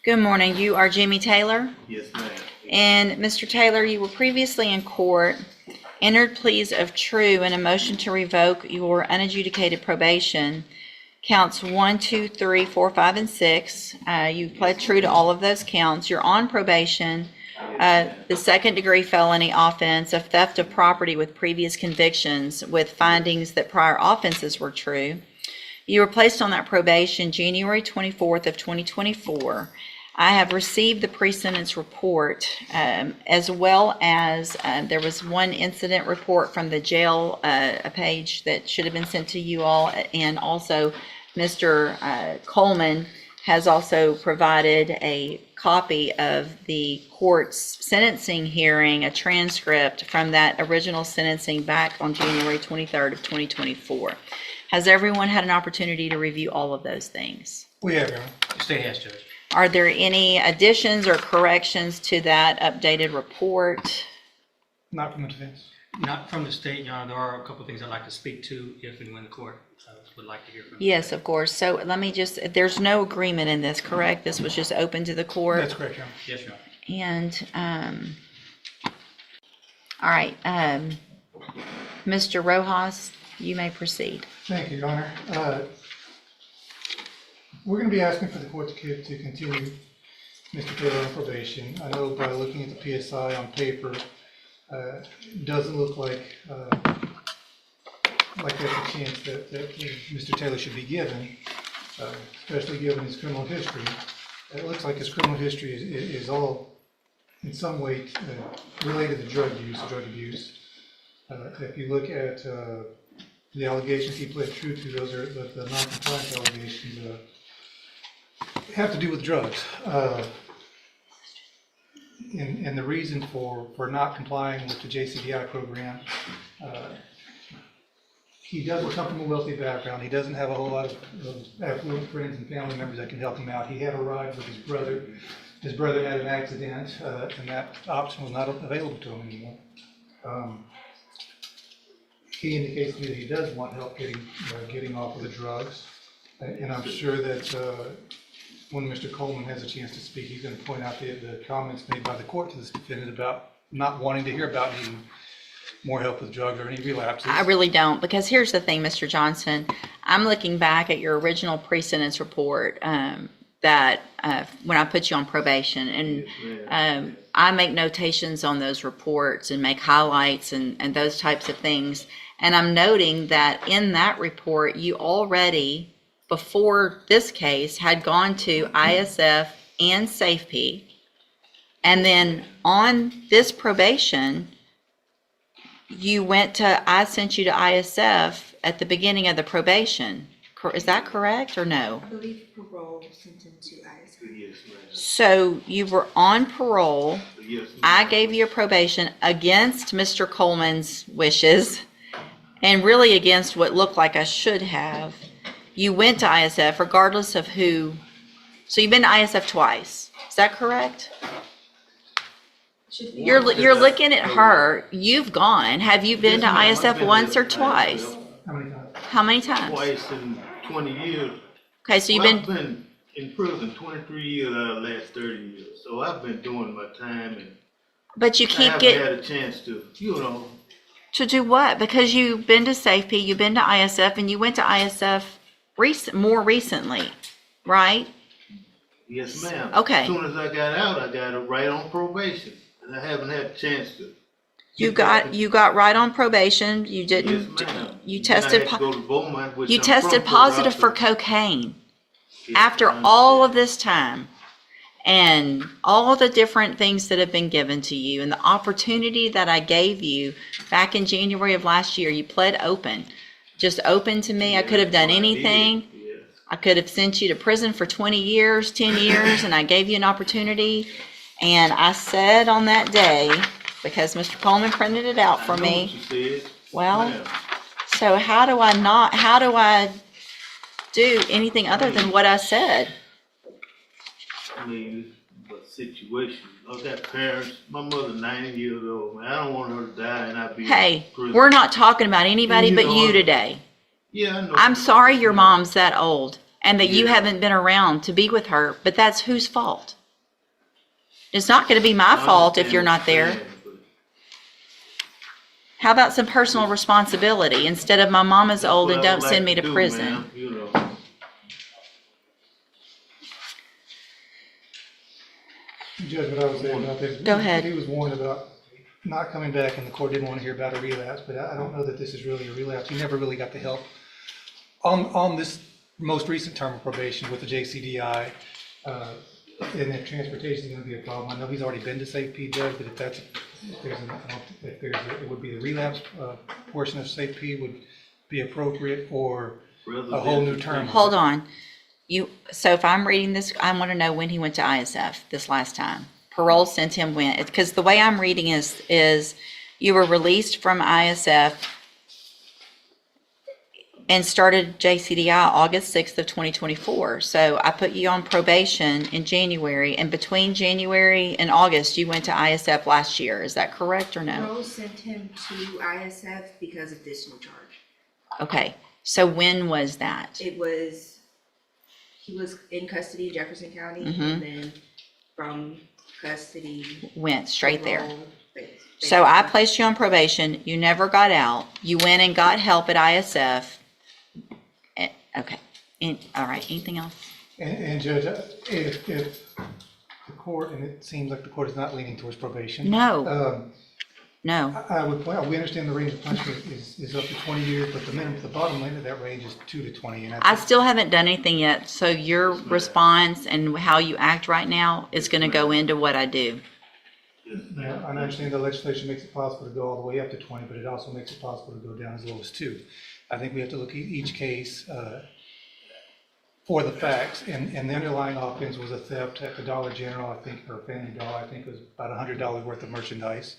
Good morning. You are Jimmy Taylor? Yes, ma'am. And Mr. Taylor, you were previously in court, entered pleas of true and a motion to revoke your unadjudicated probation, counts 1, 2, 3, 4, 5, and 6. You pled true to all of those counts. You're on probation. The second-degree felony offense of theft of property with previous convictions with findings that prior offenses were true. You were placed on that probation January 24th of 2024. I have received the pre-sentence report, as well as there was one incident report from the jail, a page that should have been sent to you all, and also Mr. Coleman has also provided a copy of the court's sentencing hearing, a transcript from that original sentencing back on January 23rd of 2024. Has everyone had an opportunity to review all of those things? We have, Your Honor. The state has, Judge. Are there any additions or corrections to that updated report? Not from the defense. Not from the state, Your Honor. There are a couple of things I'd like to speak to if and when the court would like to hear from you. Yes, of course. So let me just, there's no agreement in this, correct? This was just open to the court? That's correct, Your Honor. Yes, Your Honor. And, all right, Mr. Rojas, you may proceed. Thank you, Your Honor. We're going to be asking for the court to continue Mr. Taylor on probation. I know by looking at the PSI on paper, it doesn't look like there's a chance that Mr. Taylor should be given, especially given his criminal history. It looks like his criminal history is all in some way related to drug abuse. If you look at the allegations he pled true to, those are the non-compliance allegations have to do with drugs. And the reason for not complying with the JCBI program, he doesn't come from a wealthy background. He doesn't have a whole lot of affluent friends and family members that can help him out. He had a ride with his brother. His brother had an accident, and that option was not available to him anymore. He indicates to me that he does want help getting off of the drugs, and I'm sure that when Mr. Coleman has a chance to speak, he's going to point out the comments made by the court to this defendant about not wanting to hear about needing more help with drugs or any relapses. I really don't, because here's the thing, Mr. Johnson. I'm looking back at your original pre-sentence report that when I put you on probation, and I make notations on those reports and make highlights and those types of things. And I'm noting that in that report, you already, before this case, had gone to ISF and SafeP. And then on this probation, I sent you to ISF at the beginning of the probation. Is that correct or no? I believe parole was sent into ISF. Yes, ma'am. So you were on parole. Yes, ma'am. I gave you a probation against Mr. Coleman's wishes and really against what looked like I should have. You went to ISF regardless of who. So you've been to ISF twice. Is that correct? You're looking at her. You've gone. Have you been to Yes, ma'am. I've ISF been once there or twice? How many times? How many times? Twice in 20 years. Okay, so you've I've been, been in prison 23 years out of the last 30 years. So I've been doing my time, and but you I keep haven't had a chance to, to do what? Because you've been to SafeP, you've been to ISF, and you went to ISF more recently, right? Yes, ma'am. Okay. As soon as I got out, I got it right on probation, and I haven't had a chance to. You got right on probation. You didn't. Yes, ma'am. You And I tested. had to go to Beaumont, which You I'm tested from, positive for Philadelphia. cocaine Yes, after I all of understand. this time, and all the different things that have been given to you, and the opportunity that I gave you back in January of last year. You pled open, just open to me. I could have done Yes, I did. anything. Yes. I could have sent you to prison for 20 years, 10 years, and I gave you an opportunity. And I said on that day, because Mr. Coleman printed it out for I know me, what you said. well, Ma'am. so how do I do anything other than what I said? I mean, the situation. I've got parents. My mother's 90 years old. Man, I don't want her to die and I be Hey, in prison. we're not talking about anybody You but know, you today. Yeah, I know. I'm sorry your mom's that old. and that you Yeah. haven't been around to be with her, but that's whose fault? It's not going to be my I fault if understand you're what not there. saying, but How about some personal responsibility instead of my mom is that's old what and I don't would send like me to do, prison? ma'am, you know. Judge, what I was saying about this. Go ahead. He was warned about not coming back, and the court didn't want to hear about a relapse, but I don't know that this is really a relapse. He never really got the help. On this most recent term of probation with the JCDI, and if transportation is going to be a problem, I know he's already been to Safe-P, Judge, but it would be the relapse portion of Safe-P would be appropriate, or a whole new term. Hold on. So if I'm reading this, I want to know when he went to ISF this last time. Parole sent him when, because the way I'm reading is you were released from ISF and started JCDI August 6th of 2024. So I put you on probation in January, and between January and August, you went to ISF last year. Is that correct or no? Parole sent him to ISF because of this new charge. Okay, so when was that? He was in custody in Jefferson County, Mhm. and then from custody. Went straight there. parole, So I placed you on probation, you never got out, you went and got help at ISF. Okay, all right, anything else? And Judge, if the court, and it seems like the court is not leaning towards probation. No. No, I would point out, we understand the range of punishment is up to 20 years, but the bottom line of that range is 2 to 20. And I still haven't done anything yet, so your response and how you act right now is gonna go into what I do. Yeah, I understand the legislation makes it possible to go all the way up to 20, but it also makes it possible to go down as low as 2. I think we have to look at each case for the facts, and the underlying offense was a theft at the Dollar General, I think, or Family Dollar, I think it was about $100 worth of merchandise.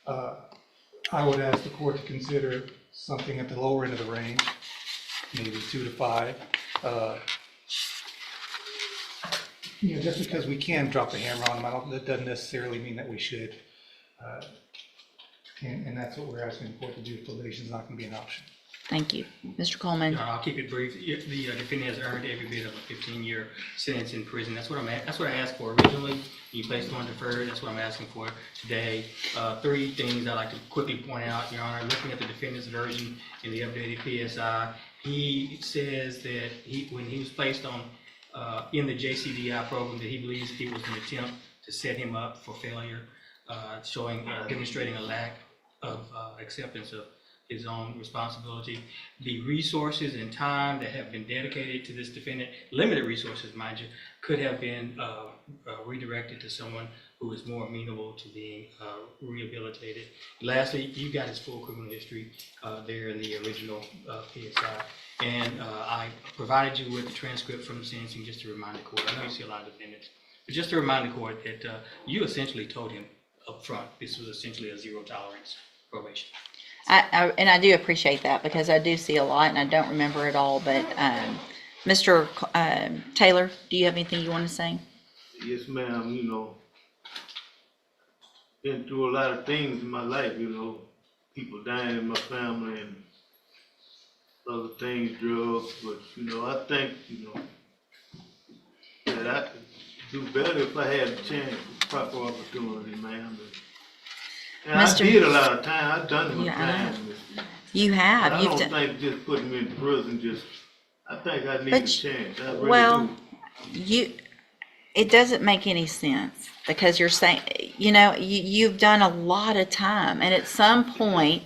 I would ask the court to consider something at the lower end of the range, maybe 2 to 5. Just because we can drop the hammer on them, that doesn't necessarily mean that we should. And that's what we're asking the court to do. Probation is not going to be an option. Thank you. Mr. Coleman? I'll keep it brief. The defendant has earned every bit of a 15-year sentence in prison. That's what I asked for originally. You placed on deferred. That's what I'm asking for today. 3 things I'd like to quickly point out, Your Honor. Looking at the defendant's version in the updated PSI, he says that when he was placed on in the JCDI program, that he believes it was an attempt to set him up for failure, demonstrating a lack of acceptance of his own responsibility. The resources and time that have been dedicated to this defendant, limited resources, mind you, could have been redirected to someone who is more amenable to being rehabilitated. Lastly, you got his full criminal history there in the original PSI. And I provided you with the transcript from the sentencing just to remind the court. I know you see a lot of defendants, but just to remind the court that you essentially told him up front this was essentially a zero tolerance probation. And I do appreciate that because I do see a lot and I don't remember it all, but Mr. Taylor, do you have anything you want to say? Yes, ma'am, been through a lot of things in my life, people dying in my family and other things, drugs, but, I think, that I could do better if I had a chance, proper opportunity, ma'am. And I did a lot of time, I've done my time. You have. I don't think just putting me in prison, I think I need a chance, I really do. It doesn't make any sense because you're saying, you've done a lot of time, and at some point,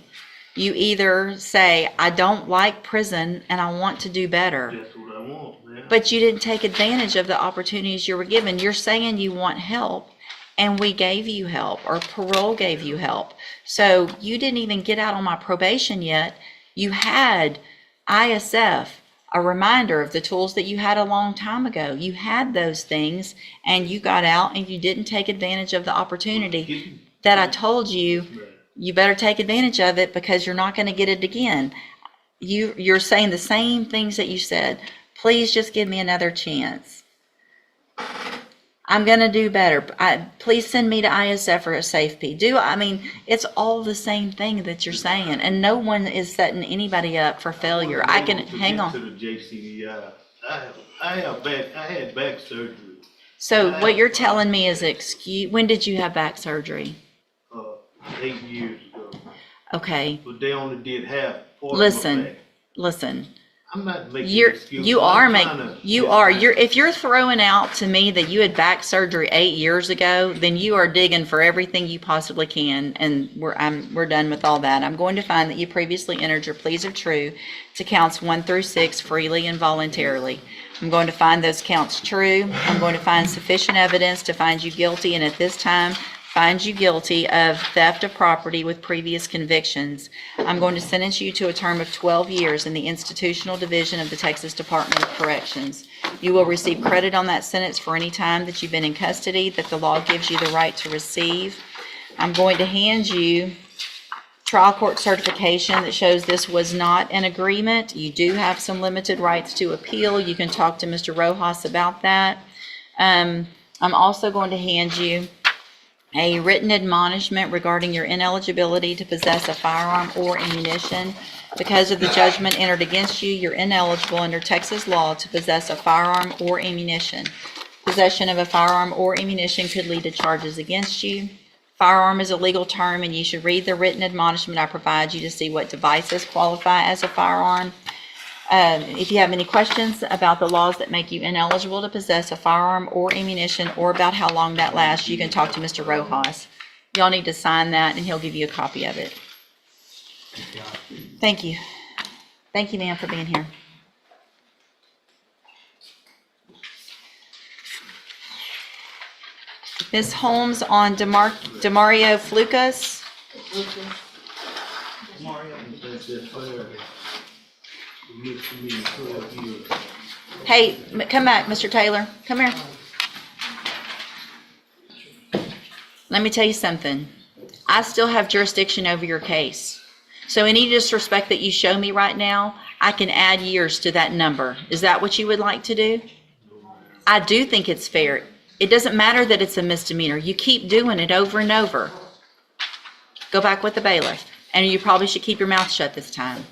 you either say, I don't like prison and I want to do better. That's what I want, man. But you didn't take advantage of the opportunities you were given. You're saying you want help, and we gave you help, or parole gave you help. So you didn't even get out on my probation yet. You had ISF, a reminder of the tools that you had a long time ago. You had those things, and you got out, and you didn't take advantage of the opportunity that I told you. You better take advantage of it because you're not going to get it again. You're saying the same things that you said. Please just give me another chance. I'm going to do better. Please send me to ISF or a Safe-P. It's all the same thing that you're saying, and no one is setting anybody up for failure. I can hang on. To the JCDI. I had back surgery, So what you're telling me is when did you have back surgery? 8 years ago, Okay, but they only did half part of my listen, back. listen. I'm not making You're, excuses. you are I'm make, trying to you get are, back. if you're throwing out to me that you had back surgery 8 years ago, then you are digging for everything you possibly can, and we're done with all that. I'm going to find that you previously entered your pleas of true to counts 1 through 6 freely and voluntarily. I'm going to find those counts true. I'm going to find sufficient evidence to find you guilty, and at this time, find you guilty of theft of property with previous convictions. I'm going to sentence you to a term of 12 years in the Institutional Division of the Texas Department of Corrections. You will receive credit on that sentence for any time that you've been in custody that the law gives you the right to receive. I'm going to hand you trial court certification that shows this was not an agreement. You do have some limited rights to appeal. You can talk to Mr. Rojas about that. I'm also going to hand you a written admonishment regarding your ineligibility to possess a firearm or ammunition. Because of the judgment entered against you, you're ineligible under Texas law to possess a firearm or ammunition. Possession of a firearm or ammunition could lead to charges against you. Firearm is a legal term, and you should read the written admonishment I provide you to see what devices qualify as a firearm. If you have any questions about the laws that make you ineligible to possess a firearm or ammunition, or about how long that lasts, you can talk to Mr. Rojas. Y'all need to sign that, and he'll give you a copy of it. Thank you. Thank you, ma'am, for being here. Ms. Holmes on Demario Flukas. That's just fair. It looks to me 12 years. Hey, come back, Mr. Taylor. Come here. Let me tell you something. I still have jurisdiction over your case. So any disrespect that you show me right now, I can add years to that number. Is that what you would like to do? I do think it's fair. It doesn't matter that it's a misdemeanor. You keep doing it over and over. Go back with the bailiff. And you probably should keep your mouth shut this time.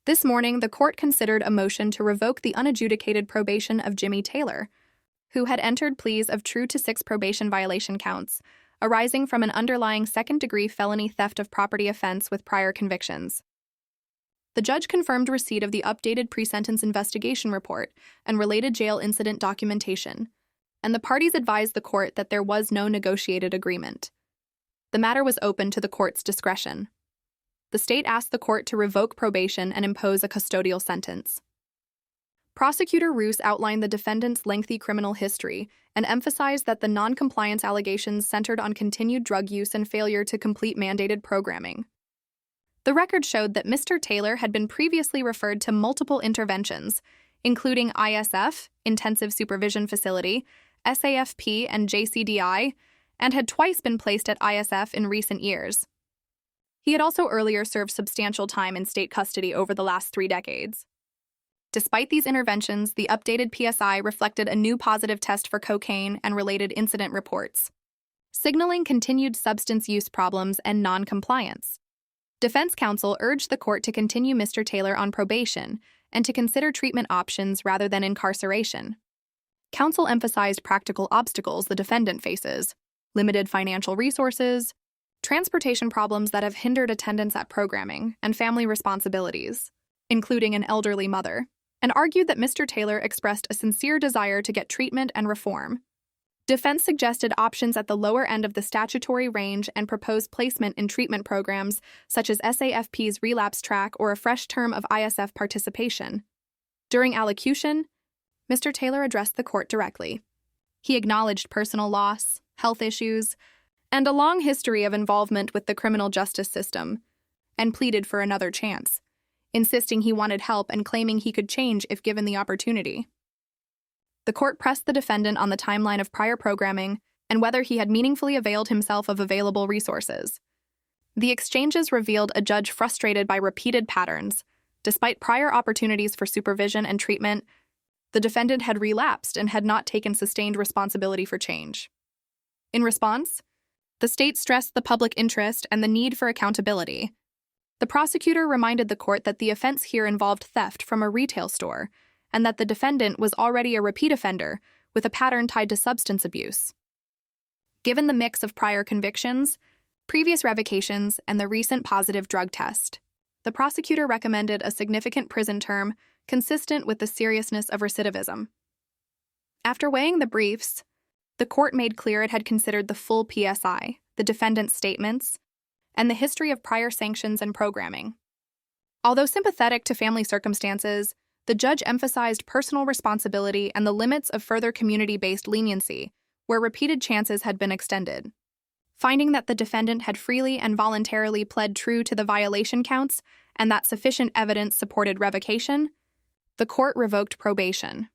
This morning, the court considered a motion to revoke the unadjudicated probation of Jimmy Taylor, who had entered pleas of true to 6 probation violation counts, arising from an underlying second-degree felony theft of property offense with prior convictions. The judge confirmed receipt of the updated pre-sentence investigation report and related jail incident documentation, and the parties advised the court that there was no negotiated agreement. The matter was open to the court's discretion. The state asked the court to revoke probation and impose a custodial sentence. Prosecutor Roos outlined the defendant's lengthy criminal history and emphasized that the non-compliance allegations centered on continued drug use and failure to complete mandated programming. The record showed that Mr. Taylor had been previously referred to multiple interventions, including ISF, Intensive Supervision Facility, SAFP, and JCDI, and had twice been placed at ISF in recent years. He had also earlier served substantial time in state custody over the last 3 decades. Despite these interventions, the updated PSI reflected a new positive test for cocaine and related incident reports, signaling continued substance use problems and non-compliance. Defense counsel urged the court to continue Mr. Taylor on probation and to consider treatment options rather than incarceration. Counsel emphasized practical obstacles the defendant faces: limited financial resources, transportation problems that have hindered attendance at programming, and family responsibilities, including an elderly mother, and argued that Mr. Taylor expressed a sincere desire to get treatment and reform. Defense suggested options at the lower end of the statutory range and proposed placement in treatment programs such as SAFP's relapse track or a fresh term of ISF participation. During allocution, Mr. Taylor addressed the court directly. He acknowledged personal loss, health issues, and a long history of involvement with the criminal justice system, and pleaded for another chance, insisting he wanted help and claiming he could change if given the opportunity. The court pressed the defendant on the timeline of prior programming and whether he had meaningfully availed himself of available resources. The exchanges revealed a judge frustrated by repeated patterns. Despite prior opportunities for supervision and treatment, the defendant had relapsed and had not taken sustained responsibility for change. In response, the state stressed the public interest and the need for accountability. The prosecutor reminded the court that the offense here involved theft from a retail store, and that the defendant was already a repeat offender with a pattern tied to substance abuse. Given the mix of prior convictions, previous revocations, and the recent positive drug test, the prosecutor recommended a significant prison term consistent with the seriousness of recidivism. After weighing the briefs, the court made clear it had considered the full PSI, the defendant's statements, and the history of prior sanctions and programming. Although sympathetic to family circumstances, the judge emphasized personal responsibility and the limits of further community-based leniency, where repeated chances had been extended. Finding that the defendant had freely and voluntarily pled true to the violation counts and that sufficient evidence supported revocation, the court revoked probation.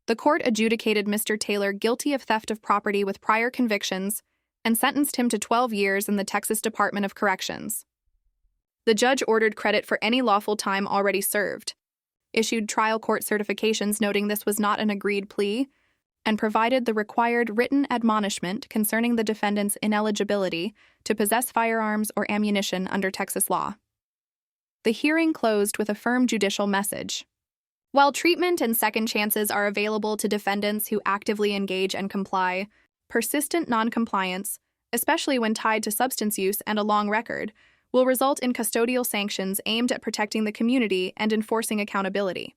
The court adjudicated Mr. Taylor guilty of theft of property with prior convictions and sentenced him to 12 years in the Texas Department of Corrections. The judge ordered credit for any lawful time already served, issued trial court certifications noting this was not an agreed plea, and provided the required written admonishment concerning the defendant's ineligibility to possess firearms or ammunition under Texas law. The hearing closed with a firm judicial message. While treatment and second chances are available to defendants who actively engage and comply, persistent noncompliance, especially when tied to substance use and a long record, will result in custodial sanctions aimed at protecting the community and enforcing accountability.